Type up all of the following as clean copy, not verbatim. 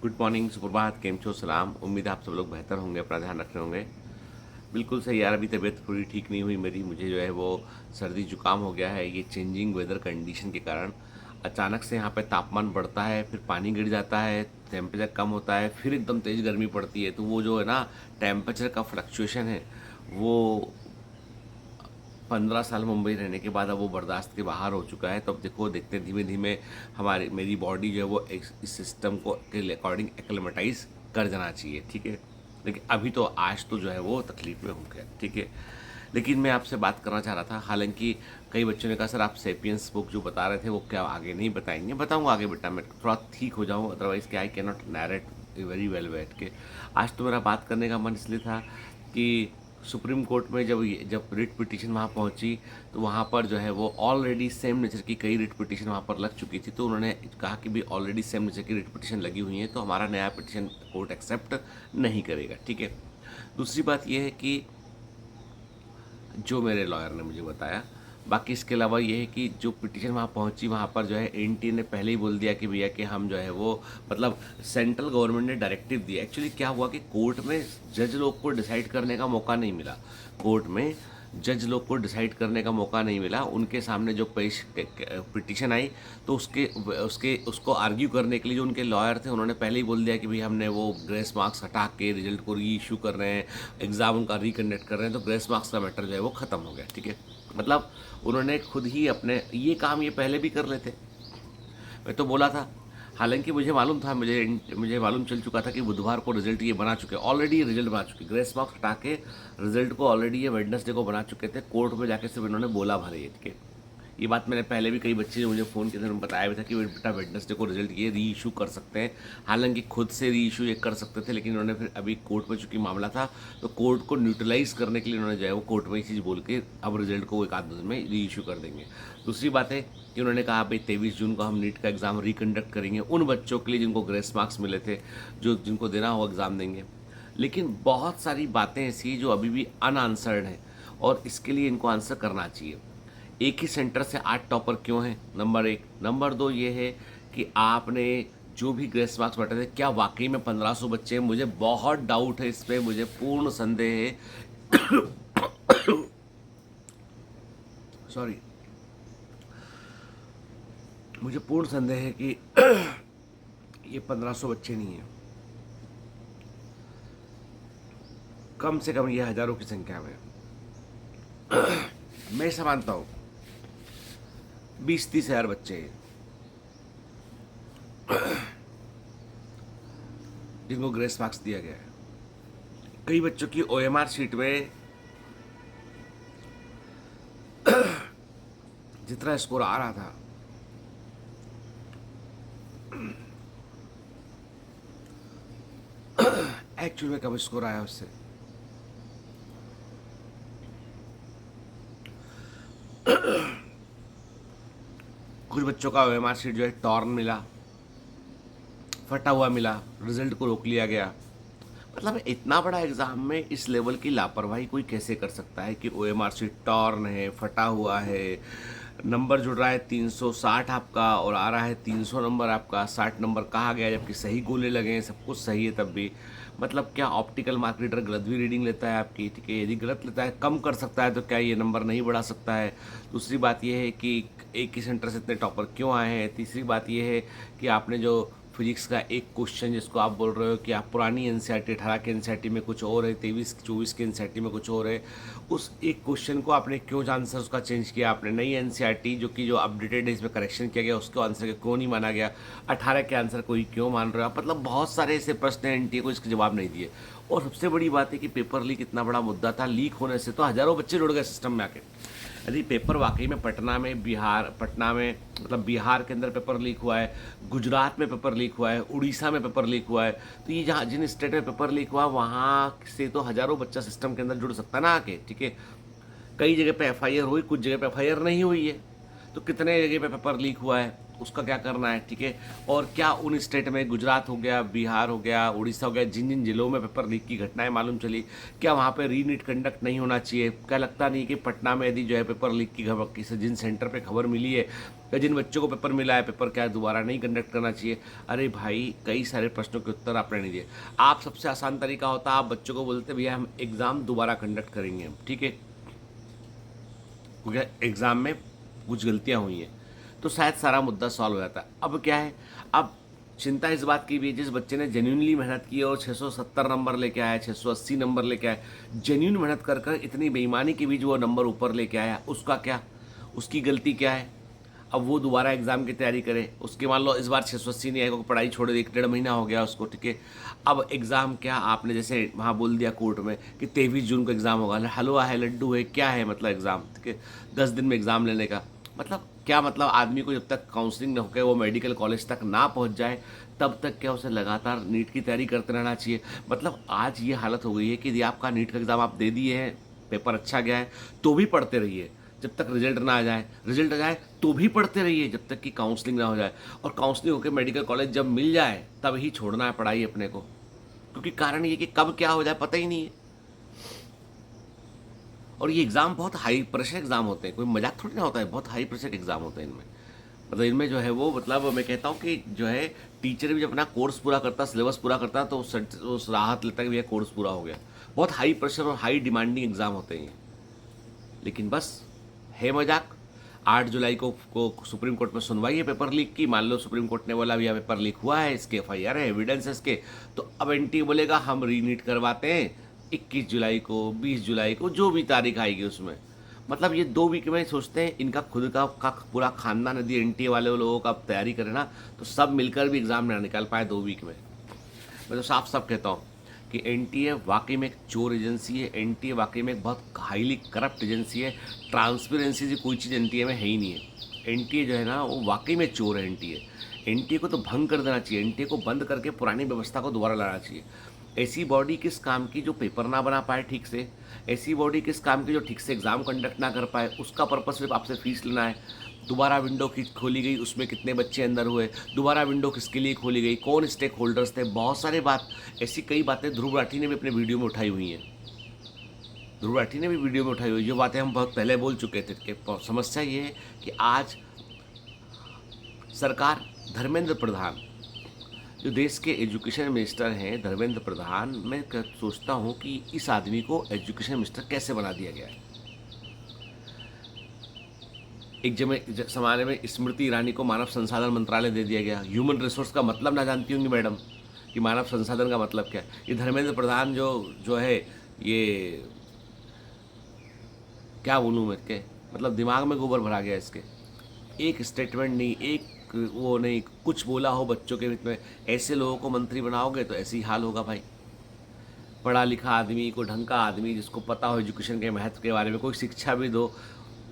Good morning, सुप्रभात, केम छो, सलाम। उम्मीद है आप सब लोग बेहतर होंगे, अपना ध्यान रख रहे होंगे। बिल्कुल सही यार, अभी तबीयत थोड़ी ठीक नहीं हुई मेरी। मुझे जो है वो सर्दी जुकाम हो गया है, ये चेंजिंग वेदर कंडीशन के कारण। अचानक से यहाँ पे तापमान बढ़ता है, फिर पानी गिर जाता है, टेम्परेचर कम होता है, फिर एकदम तेज़ गर्मी पड़ती है। तो वो जो है ना, टेम्परेचर का फ्लक्चुएशन है वो 15 साल मुंबई रहने के बाद अब वो बर्दाश्त के बाहर हो चुका है। तो अब देखते हैं धीमे धीमे मेरी बॉडी जो है वो इस सिस्टम को के अकॉर्डिंग एक्लेमेटाइज कर जाना चाहिए, ठीक है। लेकिन अभी तो आज तो जो है वो तकलीफ में हो गया, ठीक है। लेकिन मैं आपसे बात करना चाह रहा था, हालांकि कई बच्चों ने कहा सर आप सेपियंस बुक जो बता रहे थे वो क्या आगे नहीं बताएंगे। बताऊंगा आगे बेटा, मैं थोड़ा ठीक हो जाऊँ, अदरवाइज क्या I can not narrate very well बैठ के। आज तो मेरा बात करने का मन इसलिए था कि सुप्रीम कोर्ट में जब रिट पिटीशन वहाँ पहुँची, तो वहाँ पर जो है वो ऑलरेडी सेम नेचर की कई रिट पिटीशन वहाँ पर लग चुकी थी। तो उन्होंने कहा कि भी ऑलरेडी सेम नेचर की रिट पिटीशन लगी हुई है, तो हमारा नया पिटीशन कोर्ट एक्सेप्ट नहीं करेगा, ठीक है। दूसरी बात यह है कि जो मेरे लॉयर ने मुझे बताया, बाकी इसके अलावा ये है कि जो पिटीशन वहाँ पहुँची, वहाँ पर जो है एनटी ने पहले ही बोल दिया कि भैया कि हम जो है वो मतलब सेंट्रल गवर्नमेंट ने डायरेक्टिव दिया। एक्चुअली क्या हुआ कि कोर्ट में जज लोग को डिसाइड करने का मौका नहीं मिला। कोर्ट में जज लोग को डिसाइड करने का मौका नहीं मिला। उनके सामने जो पेश पिटीशन आई, तो उसको आर्ग्यू करने के लिए जो उनके लॉयर थे, उन्होंने पहले ही बोल दिया कि भाई हमने वो ग्रेस मार्क्स हटा के रिजल्ट को री इशू कर रहे हैं, एग्ज़ाम उनका रिकंडक्ट कर रहे हैं। तो ग्रेस मार्क्स का मैटर जो है वो ख़त्म हो गया, ठीक है। मतलब उन्होंने खुद ही अपने ये काम ये पहले भी कर लेते। मैं तो बोला था, हालांकि मुझे मालूम था, मुझे मालूम चल चुका था कि बुधवार को रिजल्ट ये बना चुके, ऑलरेडी रिजल्ट बना चुके, ग्रेस मार्क्स हटा के रिजल्ट को ऑलरेडी ये वेडनेसडे को बना चुके थे। कोर्ट में जाके सिर्फ इन्होंने बोला भरे, ठीक है। ये बात मैंने पहले भी कई बच्चे ने मुझे फ़ोन किए थे, उन्होंने बताया भी था कि बेटा वेडनेसडे को रिजल्ट ये री इशू कर सकते हैं। हालांकि खुद से री इशू ये कर सकते थे, लेकिन उन्होंने फिर अभी कोर्ट में चूंकि मामला था, तो कोर्ट को न्यूट्रलाइज करने के लिए उन्होंने जो है वो कोर्ट में ये चीज़ बोल के अब रिजल्ट को एक आध दिन में री इशू कर देंगे। दूसरी बात है कि उन्होंने कहा भाई 23 जून को हम नीट का एग्ज़ाम रिकंडक्ट करेंगे उन बच्चों के लिए जिनको ग्रेस मार्क्स मिले थे, जो जिनको देना हो एग्ज़ाम देंगे। लेकिन बहुत सारी बातें ऐसी जो अभी भी अनआंसर्ड हैं, और इसके लिए इनको आंसर करना चाहिए। एक ही सेंटर से 8 टॉपर क्यों हैं, नंबर 1। नंबर 2 ये है कि आपने जो भी ग्रेस मार्क्स बटे थे, क्या वाकई में 1500 बच्चे हैं? मुझे बहुत डाउट है इस पर, मुझे पूर्ण संदेह है सॉरी, मुझे पूर्ण संदेह है कि ये 1500 बच्चे नहीं हैं, कम से कम ये हजारों की संख्या में। मैं ऐसा मानता हूँ 20-30 हज़ार बच्चे हैं जिनको ग्रेस मार्क्स दिया गया है। कई बच्चों की ओएमआर शीट में जितना स्कोर आ रहा था, एक्चुअल में कम स्कोर आया उससे। कुछ बच्चों का ओएमआर शीट जो है टॉर्न मिला, फटा हुआ मिला, रिजल्ट को रोक लिया गया। मतलब इतना बड़ा एग्जाम में इस लेवल की लापरवाही कोई कैसे कर सकता है कि ओएमआर शीट टॉर्न है, फटा हुआ है, नंबर जुड़ रहा है 360 आपका और आ रहा है 300 नंबर आपका, 60 नंबर कहा गया जबकि सही गोले लगे हैं, सब कुछ सही है तब भी। मतलब क्या ऑप्टिकल मार्क रीडर गलत भी रीडिंग लेता है आपकी, ठीक है। यदि गलत लेता है, कम कर सकता है, तो क्या ये नंबर नहीं बढ़ा सकता है? दूसरी बात यह है कि एक ही सेंटर से इतने टॉपर क्यों आए हैं? तीसरी बात यह है कि आपने जो फिजिक्स का एक क्वेश्चन जिसको आप बोल रहे हो कि आप पुरानी एनसीईआरटी 18 के एनसीईआरटी में कुछ और है, 23-24 के एनसीईआरटी में कुछ और है, उस एक क्वेश्चन को आपने क्यों आंसर उसका चेंज किया? आपने नई एनसीईआरटी जो अपडेटेड है, इसमें करेक्शन किया गया, उसको आंसर के क्यों नहीं माना गया? 18 के आंसर को ही क्यों मान रहे हो आप? मतलब बहुत सारे ऐसे प्रश्न हैं, एनटीए को इसके जवाब नहीं दिए। और सबसे बड़ी बात है कि पेपर लीक इतना बड़ा मुद्दा था, लीक होने से तो हज़ारों बच्चे जुड़ गए सिस्टम में आके। यदि पेपर वाकई में पटना में मतलब बिहार के अंदर पेपर लीक हुआ है, गुजरात में पेपर लीक हुआ है, उड़ीसा में पेपर लीक हुआ है, तो ये जहाँ जिन स्टेट में पेपर लीक हुआ वहाँ से तो हज़ारों बच्चा सिस्टम के अंदर जुड़ सकता है ना आके, ठीक है। कई जगह पे एफआईआर हुई, कुछ जगह पे एफआईआर नहीं हुई है, तो कितने जगह पे पेपर लीक हुआ है। उसका क्या करना है, ठीक है। और क्या उन स्टेट में, गुजरात हो गया, बिहार हो गया, उड़ीसा हो गया, जिन जिन जिलों में पेपर लीक की घटनाएं मालूम चली, क्या वहाँ पे रीनीट कंडक्ट नहीं होना चाहिए? क्या लगता नहीं कि पटना में यदि जो है पेपर लीक की खबर, किसी जिन सेंटर पे खबर मिली है या जिन बच्चों को पेपर मिला है, पेपर क्या दोबारा नहीं कंडक्ट करना चाहिए? अरे भाई, कई सारे प्रश्नों के उत्तर आपने नहीं दिए। आप सबसे आसान तरीका होता, आप बच्चों को बोलते भैया हम एग्ज़ाम दोबारा कंडक्ट करेंगे, ठीक है, क्योंकि एग्ज़ाम में कुछ गलतियाँ हुई हैं, तो शायद सारा मुद्दा सॉल्व हो जाता है। अब क्या है, अब चिंता इस बात की भी है, जिस बच्चे ने जेन्यूनली मेहनत की और 670 नंबर लेके आया, 680 नंबर लेके आया, जेन्यून मेहनत कर कर इतनी बेईमानी के बीच वो नंबर ऊपर लेके आया, उसका क्या, उसकी गलती क्या है? अब वो दोबारा एग्ज़ाम की तैयारी करे, उसके मान लो इस बार 680 नहीं आएगा, पढ़ाई छोड़ दे, 1 डेढ़ महीना हो गया उसको, ठीक है। अब एग्ज़ाम क्या, आपने जैसे वहाँ बोल दिया कोर्ट में कि 23 जून को एग्ज़ाम होगा, हलवा है, लड्डू है, क्या है मतलब एग्ज़ाम, ठीक है, 10 दिन में एग्ज़ाम लेने का मतलब क्या? मतलब आदमी को जब तक काउंसलिंग न होकर वो मेडिकल कॉलेज तक ना पहुंच जाए, तब तक क्या उसे लगातार नीट की तैयारी करते रहना चाहिए? मतलब आज ये हालत हो गई है कि यदि आपका नीट का एग्ज़ाम आप दे दिए हैं, पेपर अच्छा गया है, तो भी पढ़ते रहिए जब तक रिजल्ट ना आ जाए, रिजल्ट आ जाए तो भी पढ़ते रहिए जब तक कि काउंसलिंग ना हो जाए, और काउंसलिंग होकर मेडिकल कॉलेज जब मिल जाए तब ही छोड़ना है पढ़ाई अपने को, क्योंकि कारण ये कि कब क्या हो जाए पता ही नहीं है। और ये एग्ज़ाम बहुत हाई प्रेशर एग्ज़ाम होते हैं, कोई मजाक थोड़ी ना होता है, बहुत हाई प्रेशर एग्ज़ाम होते हैं इनमें। मतलब इनमें जो है वो, मतलब मैं कहता हूँ कि जो है टीचर भी जब अपना कोर्स पूरा करता, सिलेबस पूरा करता, तो उस राहत लेता है कि भैया कोर्स पूरा हो गया। बहुत हाई प्रेशर और हाई डिमांडिंग एग्ज़ाम होते हैं ये। लेकिन बस है मजाक। 8 जुलाई को सुप्रीम कोर्ट में सुनवाई है पेपर लीक की। मान लो सुप्रीम कोर्ट ने बोला भैया पेपर लीक हुआ है, इसके FIR है, एविडेंस है इसके, तो अब NTA बोलेगा हम रीनीट करवाते हैं 21 जुलाई को, 20 जुलाई को, जो भी तारीख आएगी उसमें। मतलब ये 2 वीक में सोचते हैं इनका खुद का पूरा खानदान यदि NTA वाले लोगों का तैयारी करे ना, तो सब मिलकर भी एग्ज़ाम ना निकाल पाए 2 वीक में। मैं तो साफ साफ कहता हूँ कि NTA वाकई में एक चोर एजेंसी है, NTA वाकई में एक बहुत हाईली करप्ट एजेंसी है। ट्रांसपेरेंसी से कोई चीज़ NTA में है ही नहीं है। NTA जो है ना वो वाकई में चोर है। NTA को तो भंग कर देना चाहिए, NTA को बंद करके पुरानी व्यवस्था को दोबारा लाना चाहिए। ऐसी बॉडी किस काम की जो पेपर ना बना पाए ठीक से, ऐसी बॉडी किस काम की जो ठीक से एग्ज़ाम कंडक्ट ना कर पाए, उसका पर्पस सिर्फ आपसे फीस लेना है। दोबारा विंडो खोली गई, उसमें कितने बच्चे अंदर हुए, दोबारा विंडो किसके लिए खोली गई, कौन स्टेक होल्डर्स थे, बहुत सारे बात, ऐसी कई बातें ध्रुव राठी ने भी अपने वीडियो में उठाई हुई हैं। ध्रुव राठी ने भी वीडियो में उठाई हुई, जो बातें हम बहुत पहले बोल चुके थे कि समस्या ये है कि आज सरकार, धर्मेंद्र प्रधान जो देश के एजुकेशन मिनिस्टर हैं, धर्मेंद्र प्रधान, मैं सोचता हूँ कि इस आदमी को एजुकेशन मिनिस्टर कैसे बना दिया गया है। एक ज़माने में स्मृति ईरानी को मानव संसाधन मंत्रालय दे दिया गया। ह्यूमन रिसोर्स का मतलब ना जानती होंगी मैडम कि मानव संसाधन का मतलब क्या है। ये धर्मेंद्र प्रधान जो है, ये क्या बोलूँ मैं के, मतलब दिमाग में गोबर भरा गया इसके। एक स्टेटमेंट नहीं, एक वो नहीं, कुछ बोला हो बच्चों के बीच में, ऐसे लोगों को मंत्री बनाओगे तो ऐसे ही हाल होगा भाई। पढ़ा लिखा आदमी, कोई ढंग का आदमी जिसको पता हो एजुकेशन के महत्व के बारे में, कोई शिक्षा भी दो।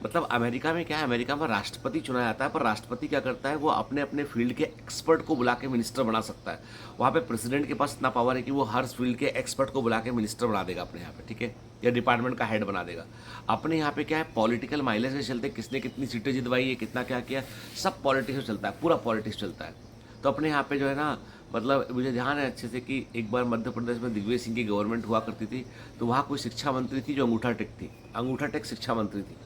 मतलब अमेरिका में क्या है, अमेरिका में राष्ट्रपति चुना जाता है, पर राष्ट्रपति क्या करता है, वो अपने अपने फील्ड के एक्सपर्ट को बुला के मिनिस्टर बना सकता है। वहाँ पे प्रेसिडेंट के पास इतना पावर है कि वो हर फील्ड के एक्सपर्ट को बुला के मिनिस्टर बना देगा अपने यहाँ पे, ठीक है, या डिपार्टमेंट का हेड बना देगा। अपने यहाँ पे क्या है, पॉलिटिकल माइलेज से चलते, किसने कितनी सीटें जितवाई है, कितना क्या किया, सब पॉलिटिक्स में चलता है, पूरा पॉलिटिक्स चलता है। तो अपने यहाँ पे जो है ना, मतलब मुझे ध्यान है अच्छे से कि एक बार मध्य प्रदेश में दिग्विजय सिंह की गवर्नमेंट हुआ करती थी, तो वहाँ कोई शिक्षा मंत्री थी जो अंगूठा टेक थी, अंगूठा टेक शिक्षा मंत्री थी।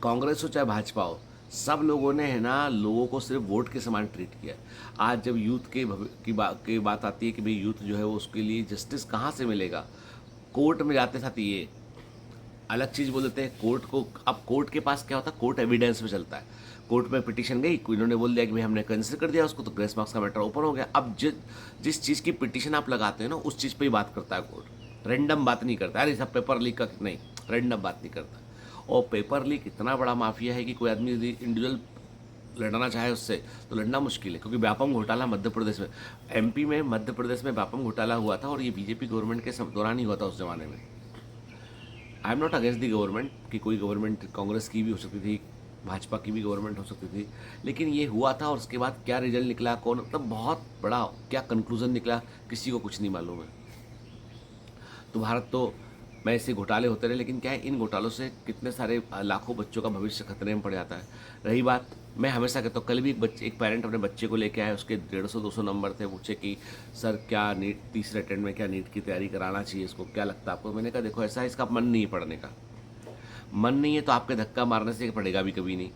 कांग्रेस हो चाहे भाजपा हो, सब लोगों ने है ना लोगों को सिर्फ वोट के समान ट्रीट किया। आज जब यूथ की बात आती है कि भाई यूथ जो है वो उसके लिए जस्टिस कहाँ से मिलेगा, कोर्ट में जाते साथ ये अलग चीज़ बोल देते हैं कोर्ट को। अब कोर्ट के पास क्या होता है, कोर्ट एविडेंस में चलता है। कोर्ट में पिटीशन गई, इन्होंने बोल दिया कि भाई हमने कंसिडर कर दिया उसको, तो ग्रेस मार्क्स का मैटर ओपन हो गया। अब जिस चीज़ की पिटीशन आप लगाते हो ना, उस चीज़ पे ही बात करता है कोर्ट, रैंडम बात नहीं करता। अरे सब पेपर लीक का नहीं, रैंडम बात नहीं करता। और पेपर लीक इतना बड़ा माफिया है कि कोई आदमी यदि इंडिविजुअल लड़ना चाहे उससे तो लड़ना मुश्किल है, क्योंकि व्यापम घोटाला मध्य प्रदेश में, MP में, मध्य प्रदेश में व्यापम घोटाला हुआ था, और ये BJP गवर्नमेंट के दौरान ही हुआ था उस जमाने में। I am not against the government कि कोई गवर्नमेंट कांग्रेस की भी हो सकती थी, भाजपा की भी गवर्नमेंट हो सकती थी, लेकिन ये हुआ था। और उसके बाद क्या रिजल्ट निकला, कौन, मतलब बहुत बड़ा क्या कंक्लूजन निकला, किसी को कुछ नहीं मालूम है। तो भारत तो मैं ऐसे घोटाले होते रहे, लेकिन क्या है, इन घोटालों से कितने सारे लाखों बच्चों का भविष्य खतरे में पड़ जाता है। रही बात, मैं हमेशा कहता हूँ, कल भी एक पेरेंट अपने बच्चे को लेके आया, उसके 150-200 नंबर थे, पूछे कि सर क्या नीट तीसरे अटेम्प्ट में क्या नीट की तैयारी कराना चाहिए इसको, क्या लगता है आपको? मैंने कहा देखो ऐसा है, इसका मन नहीं है पढ़ने का, मन नहीं है तो आपके धक्का मारने से पढ़ेगा भी कभी नहीं।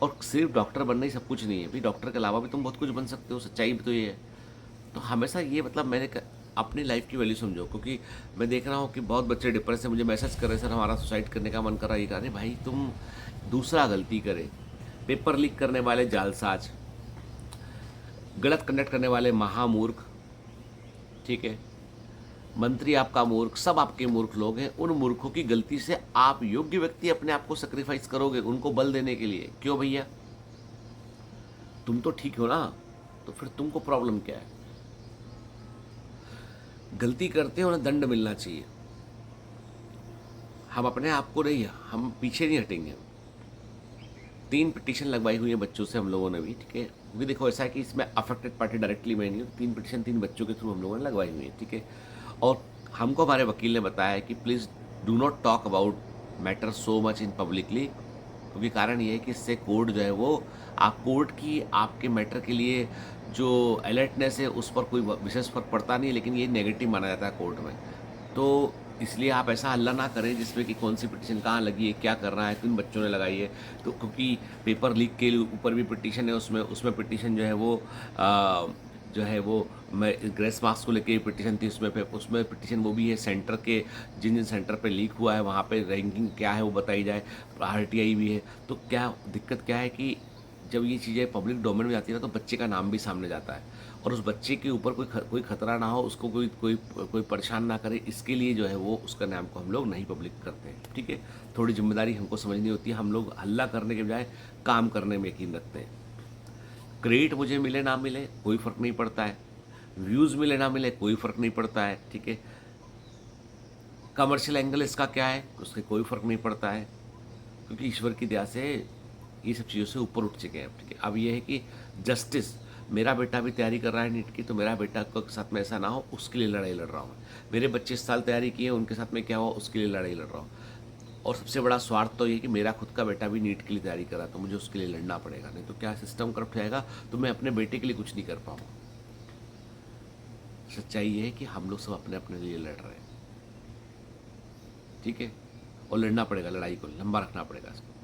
और सिर्फ डॉक्टर बनना ही सब कुछ नहीं है, भी डॉक्टर के अलावा भी तुम बहुत कुछ बन सकते हो, सच्चाई भी तो ये है। तो हमेशा ये मतलब अपनी लाइफ की वैल्यू समझो, क्योंकि मैं देख रहा हूँ कि बहुत बच्चे डिप्रेस से मुझे मैसेज कर रहे हैं, सर हमारा सुसाइड करने का मन कर रहा है। ये कह रहे भाई तुम दूसरा गलती करे, पेपर लीक करने वाले जालसाज, गलत कंडक्ट करने वाले महामूर्ख, ठीक है, मंत्री आपका मूर्ख, सब आपके मूर्ख लोग हैं। उन मूर्खों की गलती से आप योग्य व्यक्ति अपने आप को सेक्रीफाइस करोगे उनको बल देने के लिए। क्यों भैया, तुम तो ठीक हो ना, तो फिर तुमको प्रॉब्लम क्या है? गलती करते हो ना, दंड मिलना चाहिए। हम अपने आप को नहीं, हम पीछे नहीं हटेंगे। 3 पिटीशन लगवाई हुई है बच्चों से हम लोगों ने भी, ठीक है, क्योंकि देखो ऐसा है कि इसमें अफेक्टेड पार्टी डायरेक्टली मैं नहीं हूँ। 3 पिटीशन 3 बच्चों के थ्रू हम लोगों ने लगवाई हुई है, ठीक है। और हमको हमारे वकील ने बताया है कि please do not talk about matter so much in publicly, क्योंकि कारण ये है कि इससे कोर्ट जो है वो आप कोर्ट की आपके मैटर के लिए जो अलर्टनेस है उस पर कोई विशेष फर्क पड़ता नहीं है, लेकिन ये नेगेटिव माना जाता है कोर्ट में। तो इसलिए आप ऐसा हल्ला ना करें जिसमें कि कौन सी पिटीशन कहाँ लगी है, क्या करना है, किन बच्चों ने लगाई है। तो क्योंकि पेपर लीक के ऊपर भी पिटीशन है, उसमें पिटीशन जो है वो जो है वो मैं ग्रेस मार्क्स को लेके पिटीशन थी, उसमें पिटीशन वो भी है सेंटर के, जिन जिन सेंटर पे लीक हुआ है वहाँ पे रैंकिंग क्या है वो बताई जाए, RTI भी है। तो क्या दिक्कत क्या है कि जब ये चीज़ें पब्लिक डोमेन में जाती है ना, तो बच्चे का नाम भी सामने जाता है, और उस बच्चे के ऊपर कोई खतरा ना हो, उसको कोई परेशान ना करे, इसके लिए जो है वो उसका नाम को हम लोग नहीं पब्लिक करते हैं, ठीक है। थोड़ी जिम्मेदारी हमको समझनी होती है, हम लोग हल्ला करने के बजाय काम करने में यकीन रखते हैं। क्रेडिट मुझे मिले ना मिले कोई फ़र्क नहीं पड़ता है, व्यूज़ मिले ना मिले कोई फ़र्क नहीं पड़ता है, ठीक है। कमर्शियल एंगल इसका क्या है उससे कोई फ़र्क नहीं पड़ता है, क्योंकि ईश्वर की दया से ये सब चीज़ों से ऊपर उठ चुके हैं, ठीक है। अब ये है कि जस्टिस, मेरा बेटा भी तैयारी कर रहा है नीट की, तो मेरा बेटा के साथ में ऐसा ना हो उसके लिए लड़ाई लड़ रहा हूँ। मेरे बच्चे इस साल तैयारी किए, उनके साथ में क्या हुआ उसके लिए लड़ाई लड़ रहा हूँ। और सबसे बड़ा स्वार्थ तो ये कि मेरा खुद का बेटा भी नीट के लिए तैयारी कर रहा है, तो मुझे उसके लिए लड़ना पड़ेगा, नहीं तो क्या सिस्टम करप्ट जाएगा, तो मैं अपने बेटे के लिए कुछ नहीं कर पाऊँगा। सच्चाई ये है कि हम लोग सब अपने अपने लिए लड़ रहे हैं, ठीक है, और लड़ना पड़ेगा, लड़ाई को लंबा रखना पड़ेगा इसको।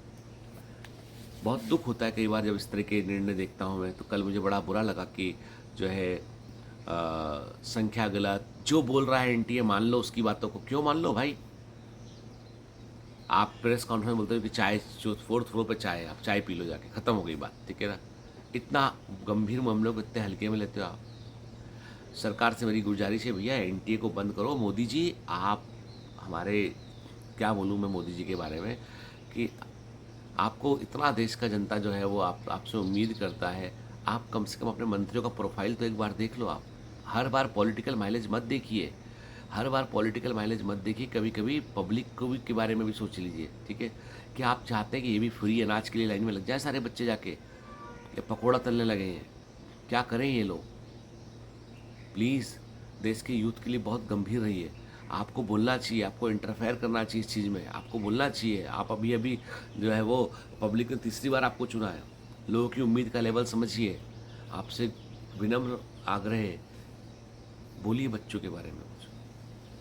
बहुत दुख होता है कई बार जब इस तरह के निर्णय देखता हूँ मैं। तो कल मुझे बड़ा बुरा लगा कि जो है संख्या गलत, जो बोल रहा है NTA मान लो उसकी बातों को, क्यों मान लो भाई? आप प्रेस कॉन्फ्रेंस बोलते हो कि चाय जो 4th फ्लोर पे चाय है, आप चाय पी लो जाके, ख़त्म हो गई बात, ठीक है ना। इतना गंभीर मामलों को इतने हल्के में लेते हो आप। सरकार से मेरी गुजारिश है भैया, NTA को बंद करो। मोदी जी आप हमारे, क्या बोलूँ मैं मोदी जी के बारे में, कि आपको इतना देश का जनता जो है वो आपसे उम्मीद करता है, आप कम से कम अपने मंत्रियों का प्रोफाइल तो एक बार देख लो आप। हर बार पॉलिटिकल माइलेज मत देखिए, हर बार पॉलिटिकल माइलेज मत देखिए, कभी कभी पब्लिक को भी के बारे में भी सोच लीजिए, ठीक है। कि आप चाहते हैं कि ये भी फ्री अनाज के लिए लाइन में लग जाए सारे बच्चे जाके, या पकौड़ा तलने लगे हैं, क्या करें ये लोग? प्लीज़ देश के यूथ के लिए बहुत गंभीर रहिए। आपको बोलना चाहिए, आपको इंटरफेयर करना चाहिए इस चीज़ में, आपको बोलना चाहिए। आप अभी अभी जो है वो पब्लिक ने तीसरी बार आपको चुना है, लोगों की उम्मीद का लेवल समझिए। आपसे विनम्र आग्रह है, बोलिए बच्चों के बारे में कुछ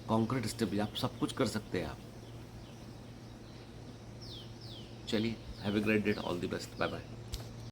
कॉन्क्रीट स्टेप, आप सब कुछ कर सकते हैं आप। चलिए, have a great day, all the best, bye bye.